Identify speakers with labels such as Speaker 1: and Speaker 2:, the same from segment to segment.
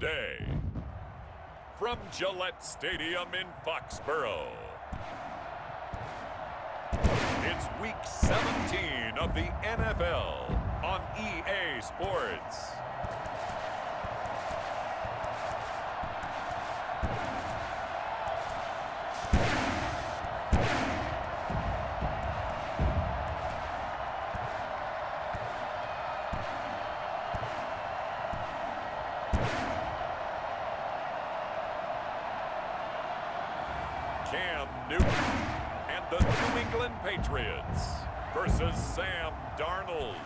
Speaker 1: Today, from Gillette Stadium in Foxborough, it's Week 17 of the NFL on EA Sports. Cam Newton and the New England Patriots versus Sam Darnold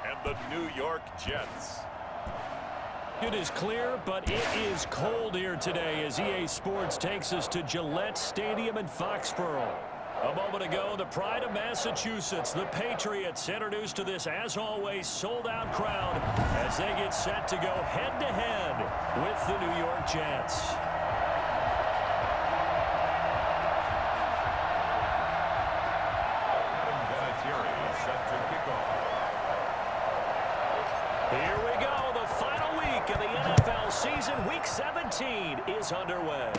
Speaker 1: and the New York Jets.
Speaker 2: It is clear, but it is cold here today as EA Sports takes us to Gillette Stadium in Foxborough. A moment ago, the pride of Massachusetts, the Patriots, introduced to this, as always, sold-out crowd as they get set to go head-to-head with the New York Jets. Here we go. The final week of the NFL season. Week 17 is underway.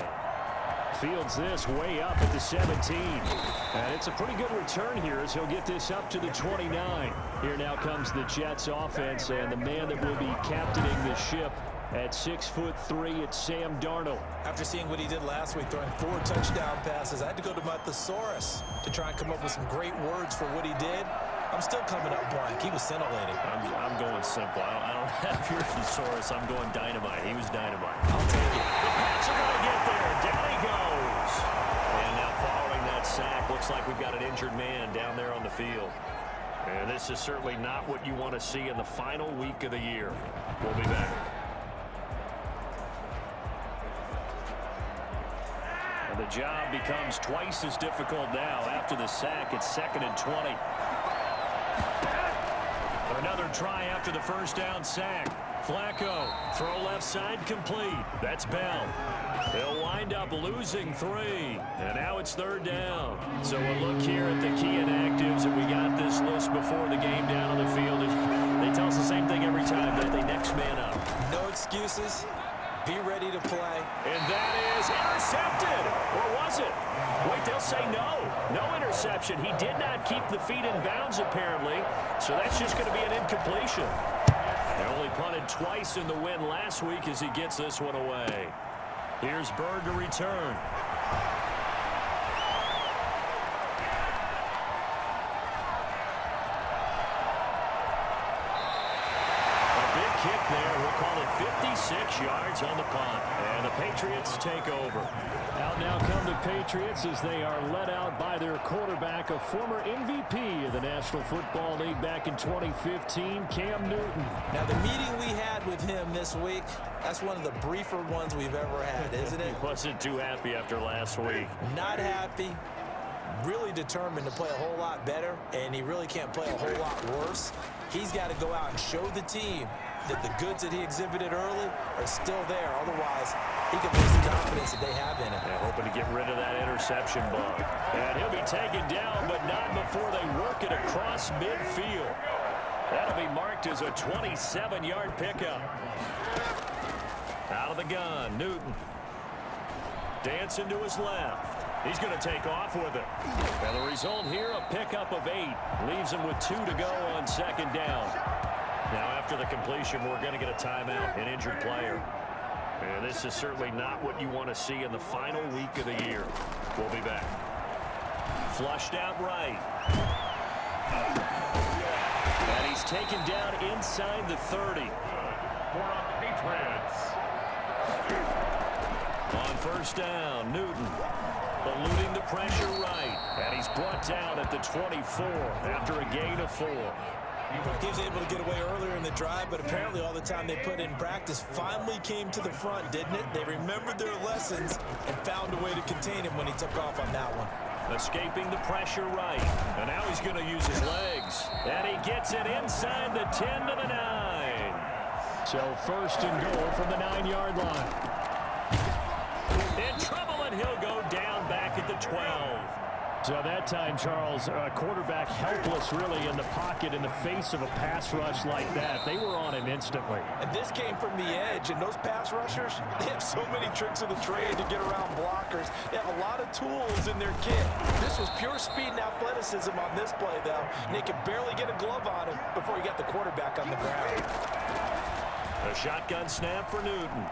Speaker 2: Fields this way up at the 17. And it's a pretty good return here as he'll get this up to the 29. Here now comes the Jets offense, and the man that will be captaining the ship at 6'3", it's Sam Darnold.
Speaker 3: After seeing what he did last week, throwing 4 touchdown passes, I had to go to my thesaurus to try and come up with some great words for what he did. I'm still coming up blank. He was scintillating.
Speaker 2: I'm going simple. I don't have your thesaurus. I'm going dynamite. He was dynamite.
Speaker 3: I'll take it.
Speaker 2: The Pats are going to get there. Down he goes. And now following that sack, looks like we've got an injured man down there on the field. And this is certainly not what you want to see in the final week of the year. We'll be back. And the job becomes twice as difficult now after the sack. It's 2nd and 20. Another try after the first down sack. Flacco, throw left side complete. That's Bell. They'll wind up losing 3. And now it's 3rd down. So we'll look here at the key inactives, and we got this list before the game down on the field. They tell us the same thing every time, that they next man up.
Speaker 3: No excuses. Be ready to play.
Speaker 2: And that is intercepted. Or was it? Wait, they'll say no. No interception. He did not keep the feet in bounds, apparently. So that's just going to be an incompletion. They only punted twice in the win last week as he gets this one away. Here's Bird to return. Kick there. We'll call it 56 yards on the punt. And the Patriots take over. Out now come the Patriots as they are led out by their quarterback, a former MVP of the National Football League back in 2015, Cam Newton.
Speaker 3: Now, the meeting we had with him this week, that's one of the briefer ones we've ever had, isn't it?
Speaker 2: He wasn't too happy after last week.
Speaker 3: Not happy. Really determined to play a whole lot better, and he really can't play a whole lot worse. He's got to go out and show the team that the goods that he exhibited early are still there. Otherwise, he can lose the confidence that they have in him.
Speaker 2: Yeah, hoping to get rid of that interception bug. And he'll be taken down, but not before they work it across midfield. That'll be marked as a 27-yard pickup. Out of the gun, Newton. Dancing to his left. He's going to take off with it. And the result here, a pickup of 8. Leaves him with 2 to go on 2nd down. Now, after the completion, we're going to get a timeout, an injured player. And this is certainly not what you want to see in the final week of the year. We'll be back. Flushed out right. And he's taken down inside the 30.
Speaker 1: For the Patriots.
Speaker 2: On 1st down, Newton eluding the pressure right. And he's brought down at the 24 after a gain of 4.
Speaker 3: He was able to get away earlier in the drive, but apparently all the time they put in practice finally came to the front, didn't it? They remembered their lessons and found a way to contain him when he took off on that one.
Speaker 2: Escaping the pressure right. And now he's going to use his legs. And he gets it inside the 10 to the 9. So 1st and goal from the 9-yard line. In trouble, and he'll go down back at the 12. So that time, Charles, quarterback helpless really in the pocket in the face of a pass rush like that. They were on him instantly.
Speaker 3: And this came from the edge, and those pass rushers, they have so many tricks of the trade to get around blockers. They have a lot of tools in their kit. This was pure speed and athleticism on this play, though. And they could barely get a glove on him before he got the quarterback on the ground.
Speaker 2: A shotgun snap for Newton.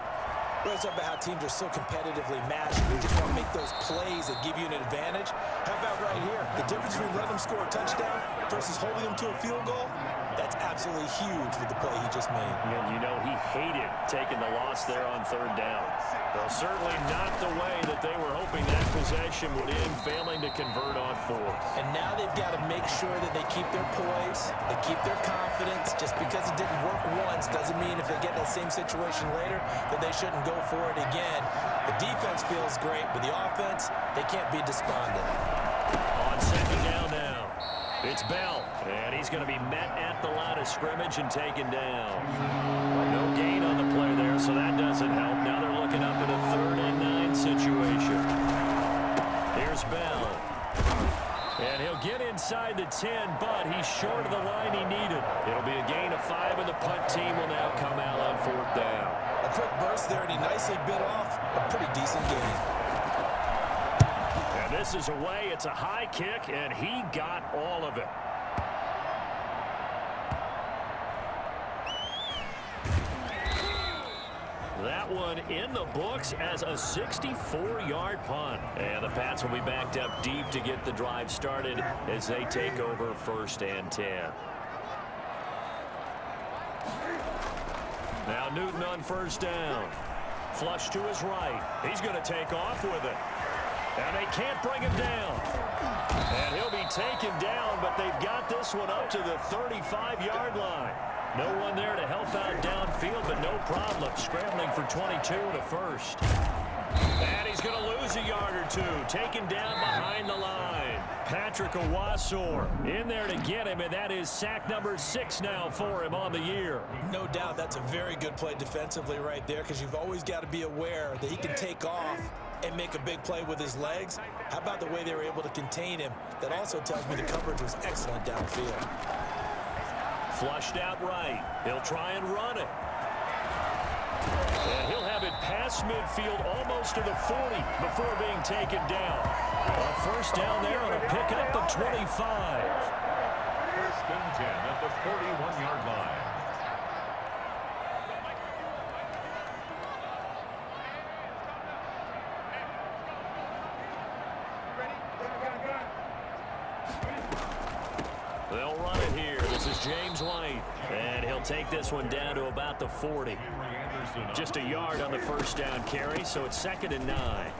Speaker 3: We're talking about how teams are so competitively matched. You just want to make those plays that give you an advantage. How about right here? The difference between letting them score a touchdown versus holding them to a field goal, that's absolutely huge with the play he just made.
Speaker 2: And you know he hated taking the loss there on third down. Well, certainly not the way that they were hoping that possession would end, failing to convert on fourth.
Speaker 3: And now they've got to make sure that they keep their poise, they keep their confidence. Just because it didn't work once doesn't mean if they get that same situation later that they shouldn't go for it again. The defense feels great, but the offense, they can't be despondent.
Speaker 2: On second down now, it's Bell, and he's going to be met at the line of scrimmage and taken down. No gain on the play there, so that doesn't help. Now they're looking up at a 3rd and 9 situation. Here's Bell. And he'll get inside the 10, but he's short of the line he needed. It'll be a gain of 5, and the punt team will now come out on 4th down.
Speaker 3: A quick burst there, and he nicely bit off a pretty decent gain.
Speaker 2: And this is away. It's a high kick, and he got all of it. That one in the books as a 64-yard punt. And the Pats will be backed up deep to get the drive started as they take over 1st and 10. Now Newton on 1st down. Flush to his right. He's going to take off with it. And they can't bring him down. And he'll be taken down, but they've got this one up to the 35-yard line. No one there to help out downfield, but no problem. Scrambling for 22 to first. And he's going to lose a yard or two. Taken down behind the line. Patrick Owasor in there to get him, and that is sack number 6 now for him on the year.
Speaker 3: No doubt that's a very good play defensively right there, because you've always got to be aware that he can take off and make a big play with his legs. How about the way they were able to contain him? That also tells me the coverage was excellent downfield.
Speaker 2: Flushed out right. He'll try and run it. And he'll have it past midfield almost to the 40 before being taken down. A 1st down there on a pickup of 25.
Speaker 1: 1st and 10 at the 41-yard line.
Speaker 2: They'll run it here. This is James White. And he'll take this one down to about the 40. Just a yard on the 1st down carry, so it's 2nd and 9.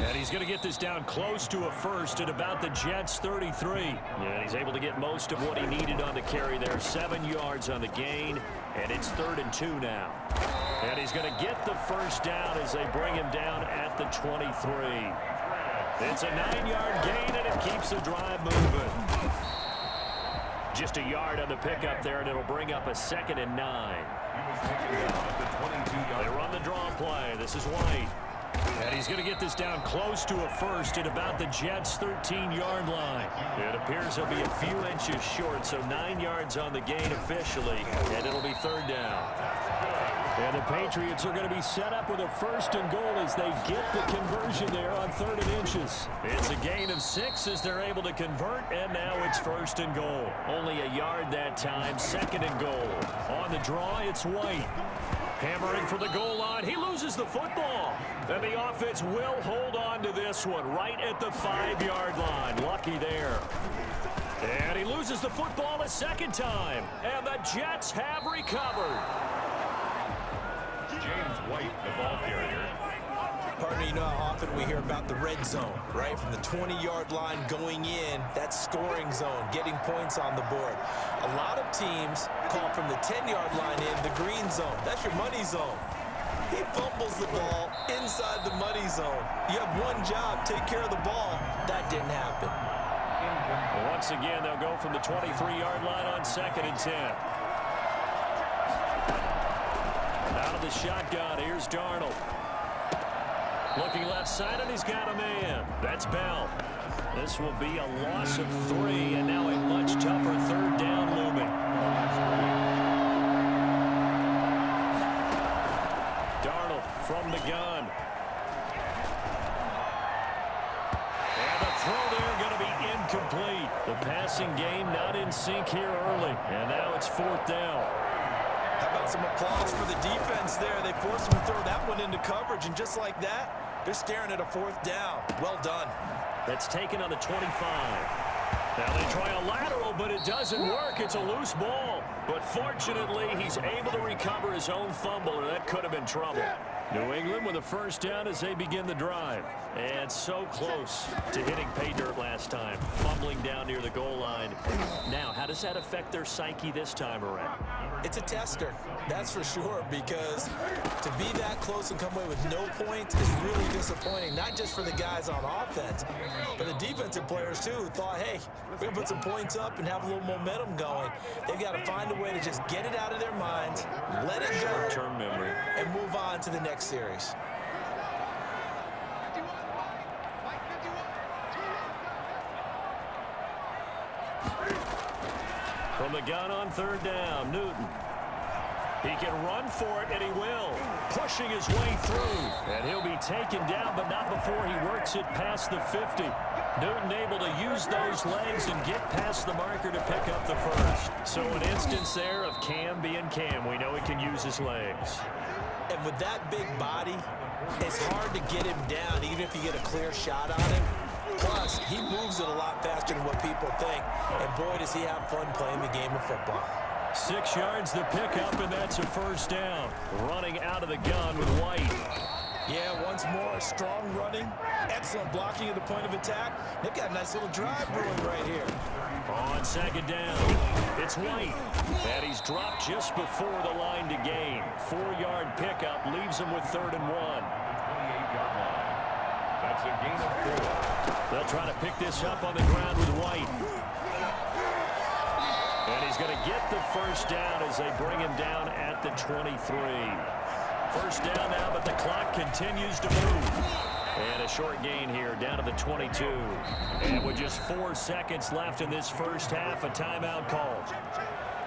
Speaker 2: And he's going to get this down close to a first at about the Jets' 33. And he's able to get most of what he needed on the carry there. 7 yards on the gain, and it's 3rd and 2 now. And he's going to get the 1st down as they bring him down at the 23. It's a 9-yard gain, and it keeps the drive moving. Just a yard on the pickup there, and it'll bring up a 2nd and 9. They run the draw play. This is White. And he's going to get this down close to a first at about the Jets' 13-yard line. It appears he'll be a few inches short, so 9 yards on the gain officially, and it'll be 3rd down. And the Patriots are going to be set up with a 1st and goal as they get the conversion there on 3rd and inches. It's a gain of 6 as they're able to convert, and now it's 1st and goal. Only a yard that time, 2nd and goal. On the draw, it's White. Hammering for the goal line. He loses the football. And the offense will hold on to this one right at the 5-yard line. Lucky there. And he loses the football a 2nd time. And the Jets have recovered.
Speaker 1: James White, the ball carrier.
Speaker 3: Partner, you know how often we hear about the red zone, right? From the 20-yard line going in, that's scoring zone, getting points on the board. A lot of teams call from the 10-yard line in the green zone. That's your money zone. He fumbles the ball inside the money zone. You have one job, take care of the ball. That didn't happen.
Speaker 2: Once again, they'll go from the 23-yard line on 2nd and 10. Out of the shotgun, here's Darnold. Looking left side, and he's got a man. That's Bell. This will be a loss of 3, and now a much tougher third down looming. Darnold from the gun. And the throw there going to be incomplete. The passing game not in sync here early, and now it's 4th down.
Speaker 3: How about some applause for the defense there? They forced him to throw that one into coverage, and just like that, they're staring at a 4th down. Well done.
Speaker 2: That's taken on the 25. Now they try a lateral, but it doesn't work. It's a loose ball. But fortunately, he's able to recover his own fumble, or that could have been trouble. New England with a 1st down as they begin the drive. And so close to hitting pay dirt last time, fumbling down near the goal line. Now, how does that affect their psyche this time around?
Speaker 3: It's a tester, that's for sure, because to be that close and come away with no points is really disappointing, not just for the guys on offense, but the defensive players, too, who thought, hey, we're going to put some points up and have a little momentum going. They've got to find a way to just get it out of their minds, let it go,
Speaker 2: short-term memory,
Speaker 3: and move on to the next series.
Speaker 2: From the gun on 3rd down, Newton. He can run for it, and he will. Pushing his way through. And he'll be taken down, but not before he works it past the 50. Newton able to use those legs and get past the marker to pick up the 1st. So an instance there of Cam being Cam. We know he can use his legs.
Speaker 3: And with that big body, it's hard to get him down, even if you get a clear shot on him. Plus, he moves it a lot faster than what people think. And boy, does he have fun playing the game of football.
Speaker 2: 6 yards the pickup, and that's a 1st down. Running out of the gun with White.
Speaker 3: Yeah, once more, strong running. Excellent blocking at the point of attack. They've got a nice little drive brewing right here.
Speaker 2: On 2nd down, it's White. And he's dropped just before the line to gain. 4-yard pickup leaves him with 3rd and 1.
Speaker 1: That's a gain of 4.
Speaker 2: They'll try to pick this up on the ground with White. And he's going to get the 1st down as they bring him down at the 23. 1st down now, but the clock continues to move. And a short gain here down to the 22. And with just 4 seconds left in this 1st half, a timeout called.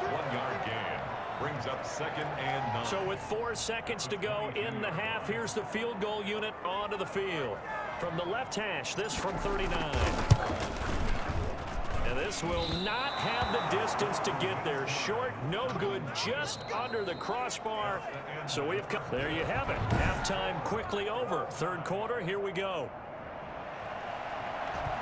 Speaker 1: 1-yard gain. Brings up 2nd and 9.
Speaker 2: So with 4 seconds to go in the half, here's the field goal unit onto the field. From the left hash, this from 39. And this will not have the distance to get there. Short, no good, just under the crossbar. So we've come. There you have it. Halftime quickly over. 3rd quarter, here we go.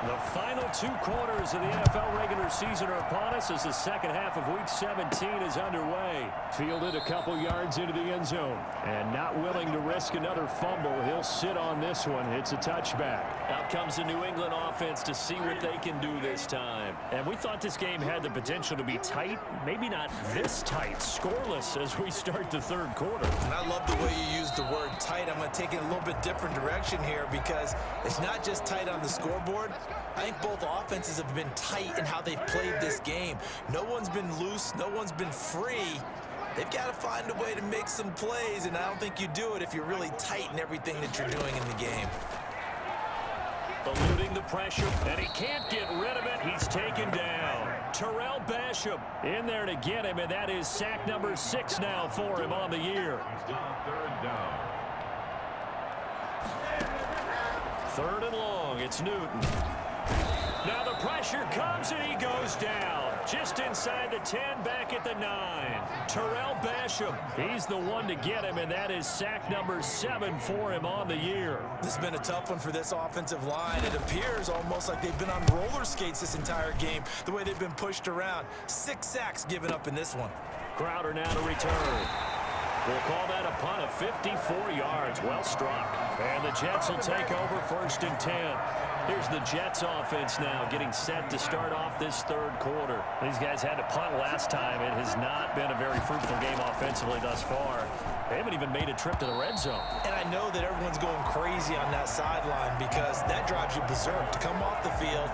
Speaker 2: The final 2 quarters of the NFL regular season are upon us as the 2nd half of Week 17 is underway. Fielded a couple yards into the end zone. And not willing to risk another fumble. He'll sit on this one. It's a touchback. Out comes the New England offense to see what they can do this time. And we thought this game had the potential to be tight. Maybe not this tight. Scoreless as we start the 3rd quarter.
Speaker 3: And I love the way you use the word tight. I'm going to take it a little bit different direction here because it's not just tight on the scoreboard. I think both offenses have been tight in how they've played this game. No one's been loose. No one's been free. They've got to find a way to make some plays, and I don't think you do it if you're really tight in everything that you're doing in the game.
Speaker 2: Eluding the pressure, and he can't get rid of it. He's taken down. Terrell Basham in there to get him, and that is sack number 6 now for him on the year.
Speaker 1: 3rd down.
Speaker 2: 3rd and long, it's Newton. Now the pressure comes and he goes down. Just inside the 10, back at the 9. Terrell Basham, he's the one to get him, and that is sack number 7 for him on the year.
Speaker 3: This has been a tough one for this offensive line. It appears almost like they've been on roller skates this entire game, the way they've been pushed around. 6 sacks given up in this one.
Speaker 2: Crowder now to return. We'll call that a punt of 54 yards. Well struck. And the Jets will take over 1st and 10. Here's the Jets offense now getting set to start off this 3rd quarter. These guys had to punt last time. It has not been a very fruitful game offensively thus far. They haven't even made a trip to the red zone.
Speaker 3: And I know that everyone's going crazy on that sideline because that drives you berserk to come off the field,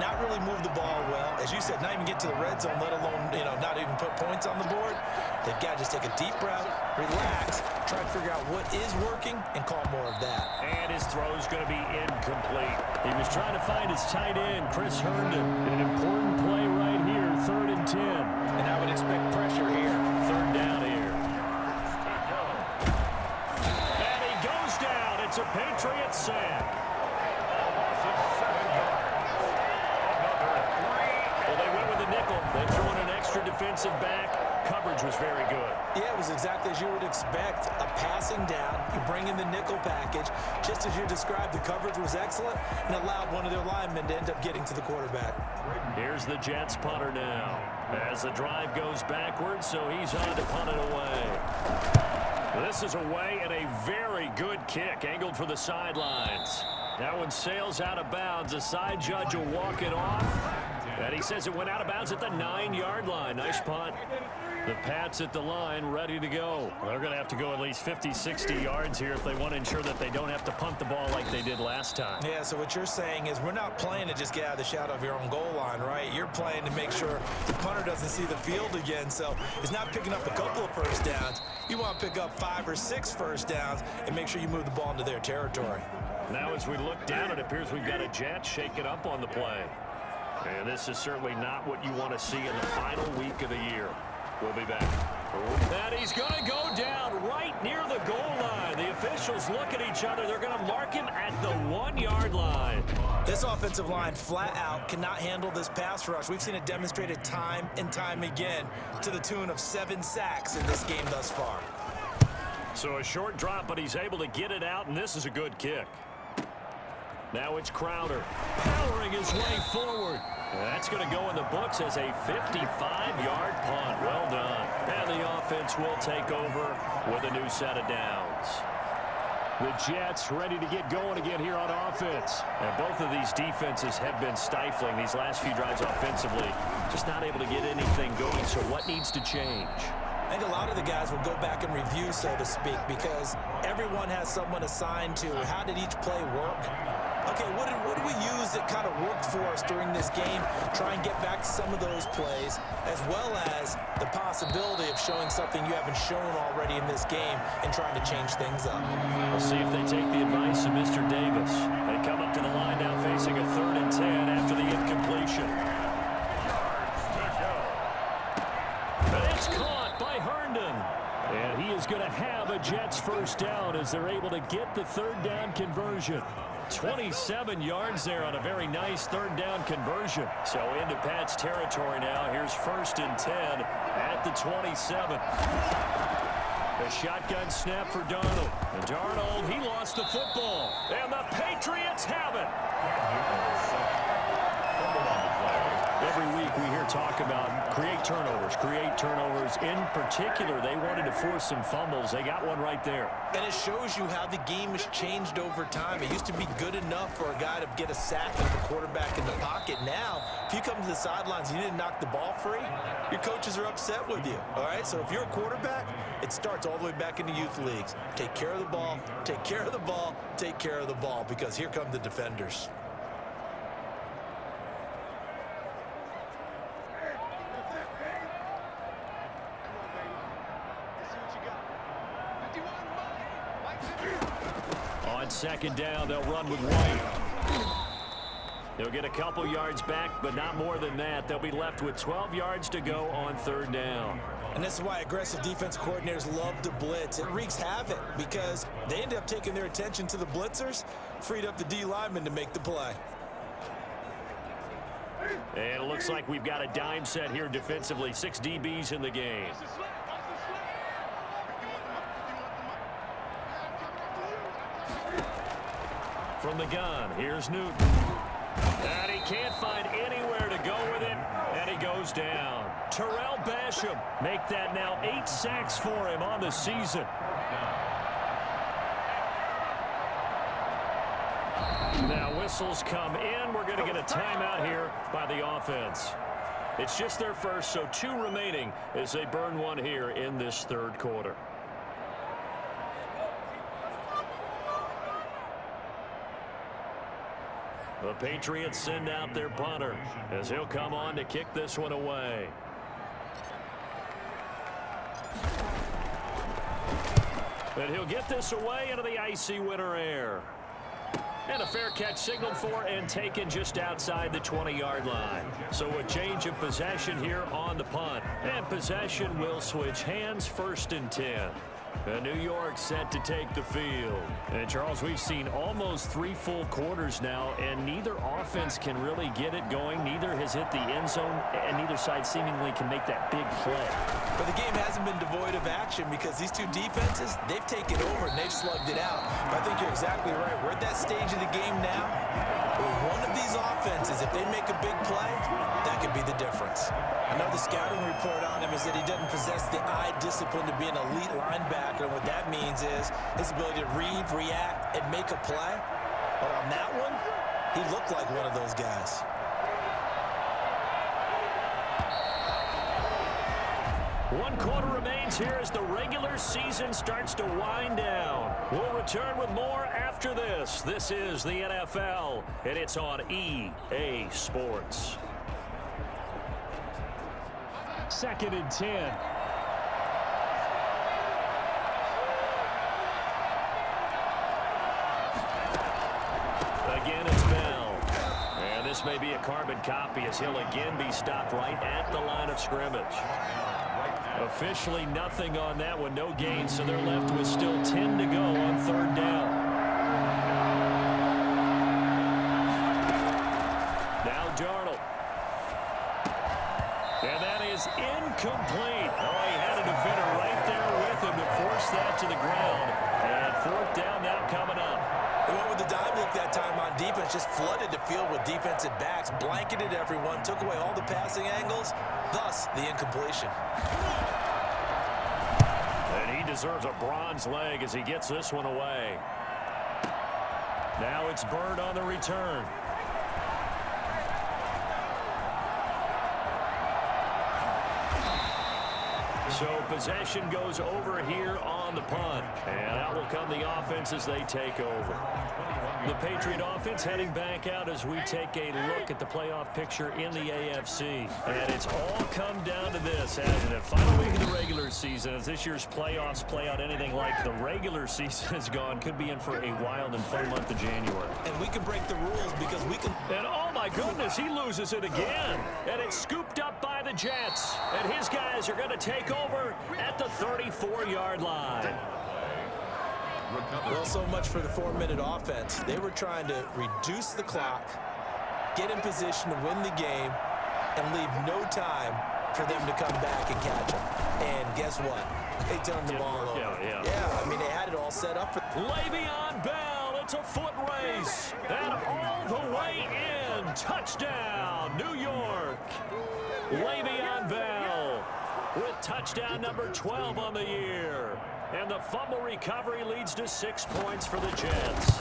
Speaker 3: not really move the ball well. As you said, not even get to the red zone, let alone, not even put points on the board. They've got to just take a deep breath, relax, try to figure out what is working, and call more of that.
Speaker 2: And his throw is going to be incomplete. incomplete. He was trying to find his tight end, Chris Herndon. An important play right here, 3rd and 10.
Speaker 3: And I would expect pressure here.
Speaker 2: 3rd down here. And he goes down. It's a Patriots sack. Well, they went with the nickel. They threw in an extra defensive back. Coverage was very good.
Speaker 3: Yeah, it was exactly as you would expect. A passing down, you bring in the nickel package. Just as you described, the coverage was excellent and allowed one of their linemen to end up getting to the quarterback.
Speaker 2: Here's the Jets punter now. As the drive goes backwards, so he's on to punt it away. This is away and a very good kick, angled for the sidelines. That one sails out of bounds. The side judge will walk it off. And he says it went out of bounds at the 9-yard line. Nice punt. The Pats at the line, ready to go. They're going to have to go at least 50, 60 yards here if they want to ensure that they don't have to punt the ball like they did last time.
Speaker 3: Yeah, so what you're saying is we're not playing to just get out of the shadow of your own goal line, right? You're playing to make sure the punter doesn't see the field again. So it's not picking up a couple of first downs. You want to pick up 5 or 6 first downs and make sure you move the ball into their territory.
Speaker 2: Now as we look down, it appears we've got a Jet shaking up on the play. And this is certainly not what you want to see in the final week of the year. We'll be back. And he's going to go down right near the goal line. The officials look at each other. They're going to mark him at the 1-yard line.
Speaker 3: This offensive line flat out cannot handle this pass rush. We've seen it demonstrated time and time again to the tune of 7 sacks in this game thus far.
Speaker 2: So a short drop, but he's able to get it out, and this is a good kick. Now it's Crowder powering his way forward. That's going to go in the books as a 55-yard punt. Well done. And the offense will take over with a new set of downs. The Jets ready to get going again here on offense. And both of these defenses have been stifling these last few drives offensively. Just not able to get anything going, so what needs to change?
Speaker 3: I think a lot of the guys will go back and review, so to speak, because everyone has someone assigned to how did each play work. Okay, what did we use that kind of worked for us during this game? Try and get back to some of those plays, as well as the possibility of showing something you haven't shown already in this game and trying to change things up.
Speaker 2: We'll see if they take the advice of Mr. Davis. They come up to the line now facing a 3rd and 10 after the incompletion. And it's caught by Herndon. And he is going to have a Jets first down as they're able to get the 3rd down conversion. 27 yards there on a very nice 3rd down conversion. So into Pat's territory now. Here's 1st and 10 at the 27. The shotgun snap for Darnold. And Darnold, he lost the football. And the Patriots have it. Every week we hear talk about create turnovers. In particular, they wanted to force some fumbles. They got one right there.
Speaker 3: And it shows you how the game has changed over time. It used to be good enough for a guy to get a sack and the quarterback in the pocket. Now, if you come to the sidelines and you didn't knock the ball free, your coaches are upset with you. All right, so if you're a quarterback, it starts all the way back into youth leagues. Take care of the ball, take care of the ball, take care of the ball, because here come the defenders.
Speaker 2: On 2nd down, they'll run with White. They'll get a couple yards back, but not more than that. They'll be left with 12 yards to go on 3rd down.
Speaker 3: And this is why aggressive defense coordinators love to blitz. It wreaks havoc because they end up taking their attention to the blitzers, freed up the D lineman to make the play.
Speaker 2: And it looks like we've got a dime set here defensively. 6 DBs in the game. From the gun, here's Newton. And he can't find anywhere to go with it, and he goes down. Terrell Basham make that now 8 sacks for him on the season. Now whistles come in. We're going to get a timeout here by the offense. It's just their first, so 2 remaining as they burn one here in this 3rd quarter. The Patriots send out their punter as he'll come on to kick this one away. And he'll get this away into the icy winter air. And a fair catch signaled for and taken just outside the 20-yard line. So a change of possession here on the punt. And possession will switch hands, 1st and 10. New York set to take the field. And Charles, we've seen almost 3 full quarters now, and neither offense can really get it going. Neither has hit the end zone, and neither side seemingly can make that big play.
Speaker 3: But the game hasn't been devoid of action because these two defenses, they've taken over and they've slugged it out. But I think you're exactly right. We're at that stage of the game now where one of these offenses, if they make a big play, that could be the difference. I know the scouting report on him is that he doesn't possess the eye discipline to be an elite linebacker. And what that means is his ability to read, react, and make a play. But on that one, he looked like one of those guys.
Speaker 2: One quarter remains here as the regular season starts to wind down. We'll return with more after this. This is the NFL, and it's on EA Sports. 2nd and 10. Again, it's Bell. And this may be a carbon copy as he'll again be stopped right at the line of scrimmage. Officially nothing on that one, no gain, so they're left with still 10 to go on 3rd down. Now Darnold. And that is incomplete. Oh, he had a defender right there with him to force that to the ground. And 4th down now coming up.
Speaker 3: He went with the dime look that time on defense, just flooded the field with defensive backs, blanketed everyone, took away all the passing angles, thus the incompletion.
Speaker 2: And he deserves a bronze leg as he gets this one away. Now it's Bird on the return. So possession goes over here on the punt. And out will come the offense as they take over. The Patriot offense heading back out as we take a look at the playoff picture in the AFC. And it's all come down to this, hasn't it? Final week of the regular season. As this year's playoffs play out anything like the regular season has gone, could be in for a wild and fun month of January.
Speaker 3: And we can break the rules because we can...
Speaker 2: And oh my goodness, he loses it again. And it's scooped up by the Jets. And his guys are going to take over at the 34-yard line.
Speaker 3: Well, so much for the 4-minute offense. They were trying to reduce the clock, get in position to win the game, and leave no time for them to come back and catch them. And guess what? They turned the ball over. Yeah, I mean, they had it all set up for...
Speaker 2: Le'Veon Bell, it's a foot race. And all the way in. Touchdown, New York. Le'Veon Bell with touchdown number 12 on the year. And the fumble recovery leads to 6 points for the Jets.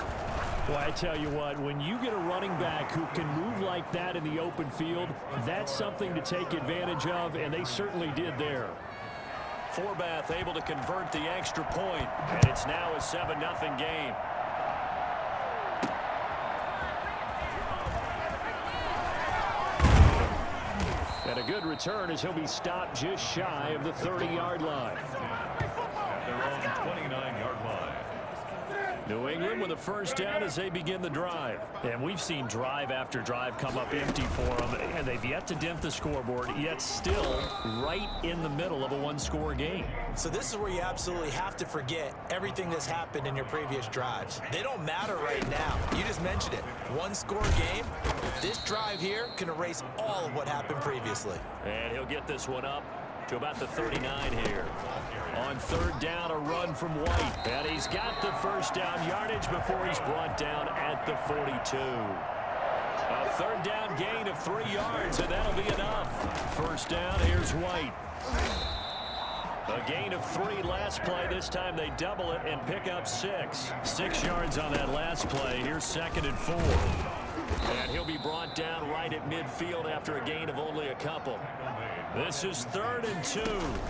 Speaker 2: Well, I tell you what, when you get a running back who can move like that in the open field, that's something to take advantage of, and they certainly did there. Forbath able to convert the extra point, and it's now a 7-0 game. And a good return as he'll be stopped just shy of the 30-yard line.
Speaker 1: They're on the 29-yard line.
Speaker 2: New England with a first down as they begin the drive. And we've seen drive after drive come up empty for them, and they've yet to dent the scoreboard, yet still right in the middle of a one-score game.
Speaker 3: So this is where you absolutely have to forget everything that's happened in your previous drives. They don't matter right now. You just mentioned it. One-score game. This drive here can erase all of what happened previously.
Speaker 2: And he'll get this one up to about the 39 here. On third down, a run from White. And he's got the first down yardage before he's brought down at the 42. A third down gain of 3 yards, and that'll be enough. First down, here's White. A gain of 3 last play. This time they double it and pick up 6. 6 yards on that last play. Here's 2nd and 4. And he'll be brought down right at midfield after a gain of only a couple. This is 3rd and 2.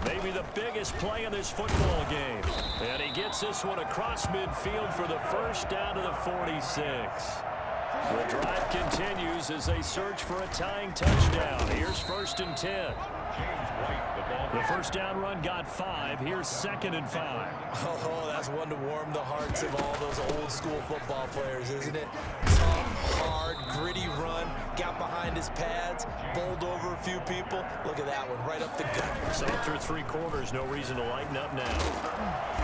Speaker 2: Maybe the biggest play in this football game. And he gets this one across midfield for the first down to the 46. The drive continues as they search for a tying touchdown. Here's 1st and 10. The first down run got 5. Here's 2nd and 5.
Speaker 3: Oh, that's one to warm the hearts of all those old school football players, isn't it? Tough, hard, gritty run, got behind his pads, bowled over a few people. Look at that one, right up the gut.
Speaker 2: So through 3 quarters, no reason to lighten up now.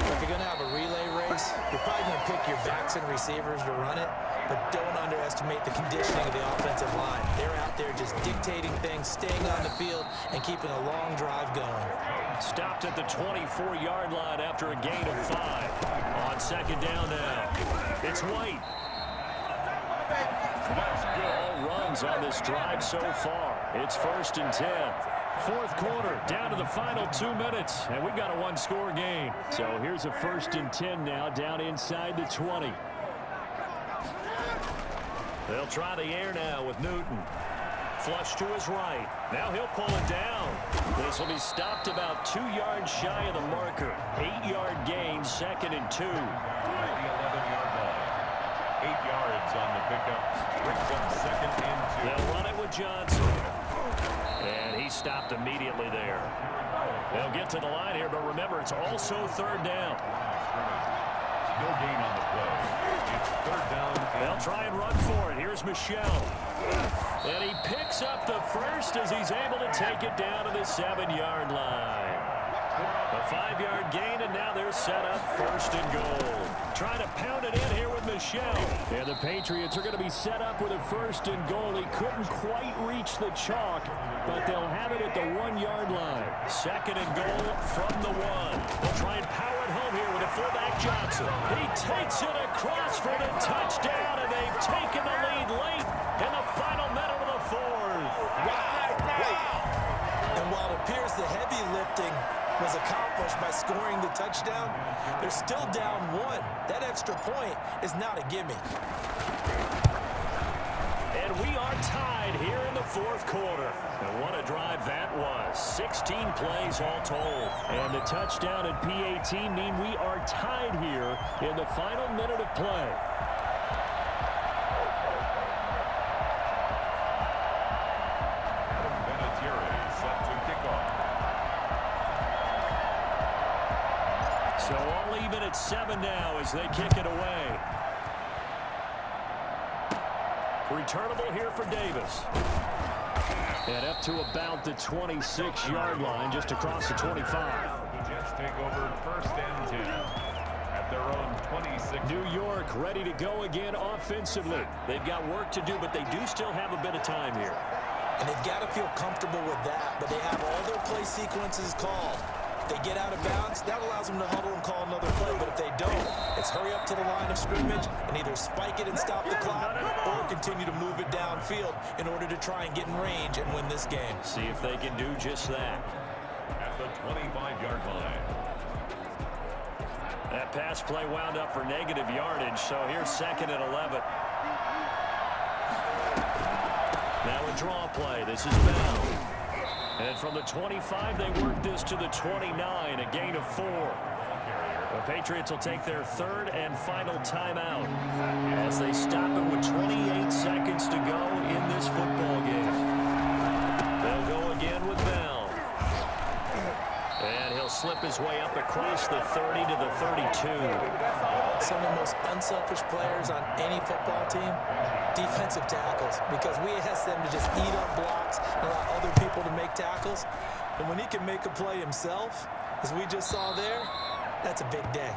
Speaker 3: If you're going to have a relay race, you're probably going to pick your backs and receivers to run it, but don't underestimate the conditioning of the offensive line. They're out there just dictating things, staying on the field, and keeping a long drive going.
Speaker 2: Stopped at the 24-yard line after a gain of 5. On 2nd down now, it's White. All runs on this drive so far. It's 1st and 10. 4th quarter, down to the final 2 minutes, and we've got a 1-score game. So here's a 1st and 10 now, down inside the 20. They'll try the air now with Newton. Flush to his right. Now he'll pull it down. This will be stopped about 2 yards shy of the marker. 8-yard gain, 2nd and 2.
Speaker 1: 11-yard line. 8 yards on the pickup. Brings up 2nd and 2.
Speaker 2: They'll run it with Johnson. And he stopped immediately there. They'll get to the line here, but remember, it's also 3rd down.
Speaker 1: No gain on the play. It's 3rd down.
Speaker 2: They'll try and run for it. Here's Michelle. And he picks up the first as he's able to take it down to the 7-yard line. A 5-yard gain, and now they're set up 1st and goal. Trying to pound it in here with Michelle. And the Patriots are going to be set up with a 1st and goal. He couldn't quite reach the chalk, but they'll have it at the 1-yard line. 2nd and goal from the 1. They'll try and power it home here with a fullback Johnson. He takes it across for the touchdown, and they've taken the lead late in the final minute of the 4th.
Speaker 3: Wow. And while it appears the heavy lifting was accomplished by scoring the touchdown, they're still down 1. That extra point is not a gimme.
Speaker 2: And we are tied here in the 4th quarter. And what a drive that was. 16 plays all told. And the touchdown and PAT mean we are tied here in the final minute of play. So all even at 7 now as they kick it away. Returnable here for Davis. And up to about the 26-yard line, just across the 25.
Speaker 1: The Jets take over 1st and 10 at their own 26.
Speaker 2: New York ready to go again offensively. They've got work to do, but they do still have a bit of time here.
Speaker 3: And they've got to feel comfortable with that, but they have all their play sequences called. If they get out of bounds, that allows them to huddle and call another play. But if they don't, it's hurry up to the line of scrimmage and either spike it and stop the clock or continue to move it downfield in order to try and get in range and win this game.
Speaker 2: See if they can do just that.
Speaker 1: At the 25-yard line.
Speaker 2: That pass play wound up for negative yardage, so here's 2nd and 11. Now a draw play. This is Bell. And from the 25, they work this to the 29, a gain of 4. The Patriots will take their 3rd and final timeout as they stop it with 28 seconds to go in this football game. They'll go again with Bell. And he'll slip his way up across the 30 to the 32.
Speaker 3: Some of the most unselfish players on any football team, defensive tackles, because we ask them to just eat up blocks and allow other people to make tackles. And when he can make a play himself, as we just saw there, that's a big day.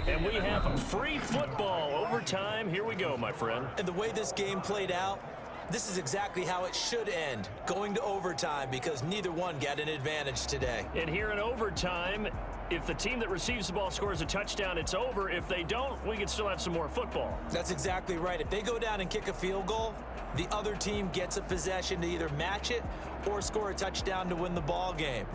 Speaker 2: And we have free football overtime. Here we go, my friend.
Speaker 3: And the way this game played out, this is exactly how it should end, going to overtime, because neither one got an advantage today.
Speaker 2: And here in overtime, if the team that receives the ball scores a touchdown, it's over. If they don't, we can still have some more football.
Speaker 3: That's exactly right. If they go down and kick a field goal, the other team gets a possession to either match it or score a touchdown to win the ball game.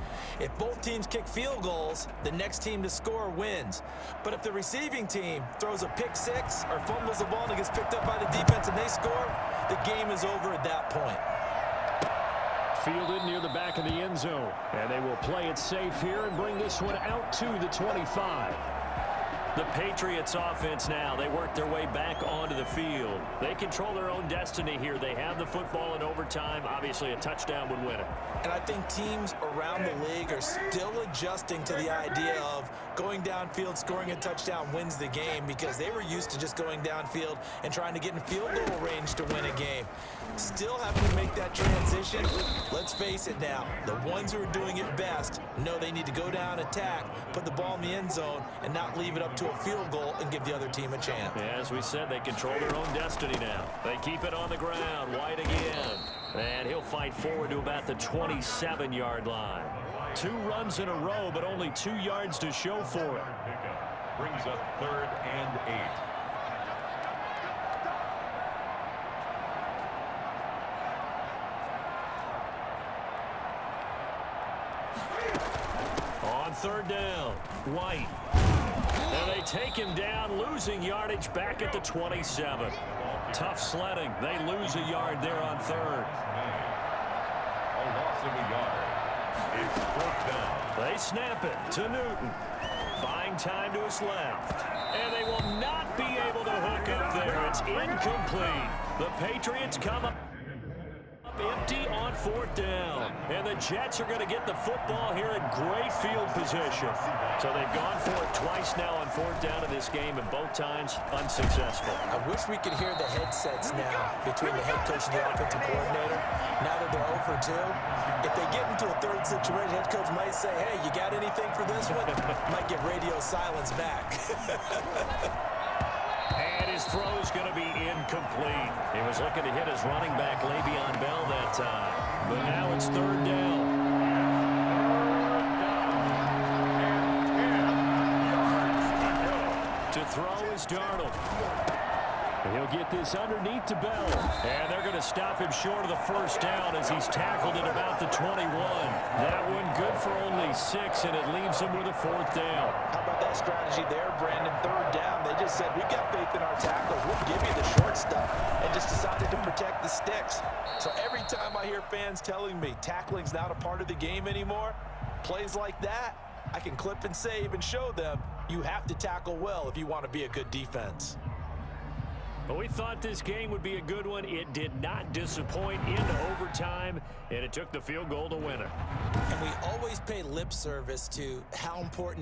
Speaker 3: If both teams kick field goals, the next team to score wins. But if the receiving team throws a pick six or fumbles the ball and it gets picked up by the defense and they score, the game is over at that point.
Speaker 2: Fielded near the back of the end zone. And they will play it safe here and bring this one out to the 25. The Patriots offense now, they work their way back onto the field. They control their own destiny here. They have the football in overtime. Obviously, a touchdown would win it.
Speaker 3: And I think teams around the league are still adjusting to the idea of going downfield, scoring a touchdown wins the game, because they were used to just going downfield and trying to get in field goal range to win a game. Still having to make that transition. Let's face it now, the ones who are doing it best know they need to go down, attack, put the ball in the end zone, and not leave it up to a field goal and give the other team a chance.
Speaker 2: Yeah, as we said, they control their own destiny now. They keep it on the ground. White again. And he'll fight forward to about the 27-yard line. 2 runs in a row, but only 2 yards to show for it.
Speaker 1: Brings up 3rd and 8.
Speaker 2: On 3rd down, White. And they take him down, losing yardage back at the 27. Tough sledding. They lose a yard there on 3rd.
Speaker 1: A loss of a yard. It's 4th down.
Speaker 2: They snap it to Newton. Buying time to his left. And they will not be able to hook up there. It's incomplete. The Patriots come up empty on 4th down. And the Jets are going to get the football here in great field position. So they've gone for it twice now on 4th down in this game, and both times unsuccessful.
Speaker 3: I wish we could hear the headsets now between the head coach and the offensive coordinator. Now that they're 0 for 2, if they get into a 3rd situation, head coach might say, hey, you got anything for this one? Might get radio silence back.
Speaker 2: And his throw is going to be incomplete. He was looking to hit his running back, Le'Veon Bell, that time. But now it's 3rd down. To throw is Darnold. And he'll get this underneath to Bell. And they're going to stop him short of the 1st down as he's tackled at about the 21. That one good for only 6, and it leaves him with a 4th down.
Speaker 3: How about that strategy there, Brandon? 3rd down, they just said, we've got faith in our tackles. We'll give you the short stuff, and just decided to protect the sticks. So every time I hear fans telling me tackling's not a part of the game anymore, plays like that, I can clip and save and show them you have to tackle well if you want to be a good defense.
Speaker 2: But we thought this game would be a good one. It did not disappoint into overtime, and it took the field goal to win it.
Speaker 3: And we always pay lip service to how important